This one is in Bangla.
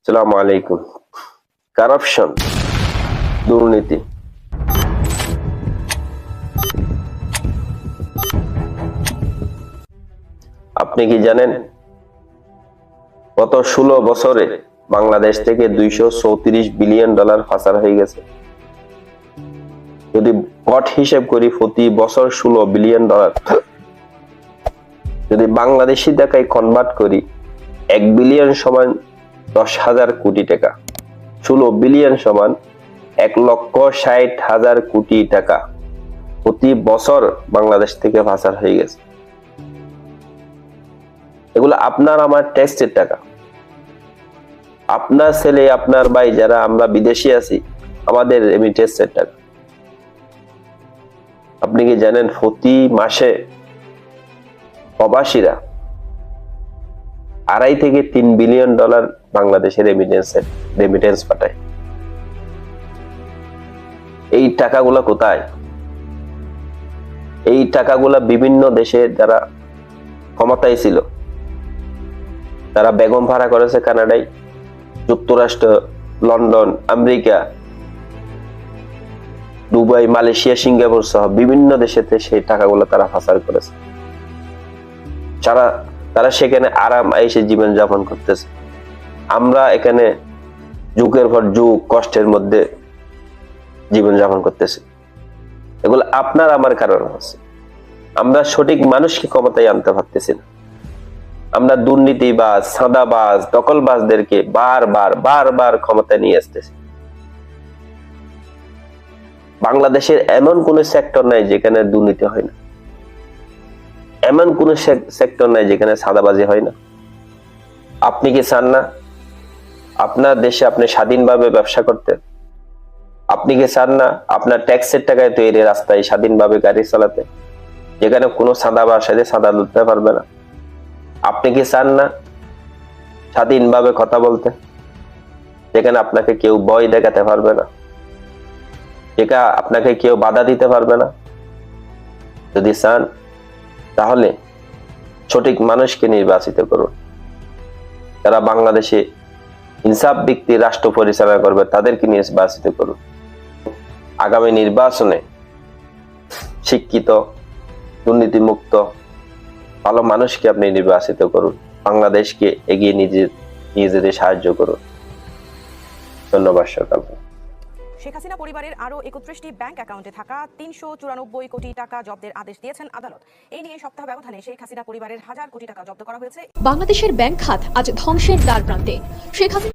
আসসালামু আলাইকুম। কারাপশন, দুর্নীতি। আপনি কি জানেন গত 16 বছরে বাংলাদেশ থেকে 234 বিলিয়ন ডলার পাচার হয়ে গেছে? যদি গড় হিসেব করি প্রতি বছর 16 বিলিয়ন ডলার, যদি বাংলাদেশি টাকায় কনভার্ট করি 1 বিলিয়ন সমান 10,000 কোটি টাকা। 16 বিলিয়ন সমান 1,60,000 কোটি টাকা প্রতি বছর বাংলাদেশ থেকে পাচার হয়ে গেছে। এগুলো আপনার আমার ট্যাক্সের টাকা। আপনার ছেলে, আপনার ভাই, যারা আমরা বিদেশি আছি, আমাদের রেমিটেন্সের টাকা। আপনি কি জানেন প্রতি মাসে প্রবাসীরা 2.5 থেকে 3 বিলিয়ন ডলার বাংলাদেশের রেমিটেন্স পাঠায়? এই টাকাগুলা কোথায়? এই টাকাগুলা বিভিন্ন দেশে যারা ক্ষমতায় ছিল, তারা বেগম ভাড়া করেছে কানাডায়, যুক্তরাষ্ট্র, London, America, Dubai, Malaysia, Singapore সহ বিভিন্ন দেশেতে সেই টাকাগুলো তারা পাচার করেছে। তারা সেখানে আরাম আয়েশে জীবন যাপন করতেছে। আমরা এখানে যুগের পর যুগ কষ্টের মধ্যে জীবন যাপন করতেছি। এগুলো আপনার আমার কারণ আছে। আমরা সঠিক মানুষকে ক্ষমতায় আনতে পারতেছি না। আমরা দুর্নীতিবাজ, সাদাবাজ, দখলবাজদেরকে বারবার ক্ষমতায় নিয়ে আসতেছি। বাংলাদেশের এমন কোন সেক্টর নাই যেখানে দুর্নীতি হয় না, এমন কোন সেক্টর নাই যেখানে সাদাবাজি হয় না। আপনি কি চান না আপনার দেশে আপনি স্বাধীনভাবে ব্যবসা করতে? আপনি কি চান না আপনার ট্যাক্সের টাকায় তৈরি রাস্তায় স্বাধীনভাবে গাড়ি চালাতে, যেখানে কোনো সাদাবাজ সাথে সাদা লুটতে পারবে না? আপনি কি চান না স্বাধীনভাবে কথা বলতে, যেখানে আপনাকে কেউ ভয় দেখাতে পারবে না, যেখানে আপনাকে কেউ বাধা দিতে পারবে না? যদি চান তাহলে সঠিক মানুষকে নির্বাচিত করুন। যারা বাংলাদেশে ইনসাফ ভিত্তিক রাষ্ট্র পরিচালনা করবে তাদেরকে নির্বাচিত করুন। আগামী নির্বাচনে শিক্ষিত, দুর্নীতিমুক্ত ভালো মানুষকে আপনি নির্বাচিত করুন। বাংলাদেশকে এগিয়ে নিয়ে যেতে সাহায্য করুন। ধন্যবাদ সকলকে। শেখ হাসিনা পরিবারের আরো 31টি ব্যাংক অ্যাকাউন্টে থাকা 394 কোটি টাকা জব্দের আদেশ দিয়েছেন আদালত। এই নিয়ে সপ্তাহ ব্যবধানে শেখ হাসিনা পরিবারের 1,000 কোটি টাকা জব্দ করা হয়েছে। বাংলাদেশের ব্যাংক খাত আজ ধ্বংসের দ্বার প্রান্তে। শেখ হাসিনা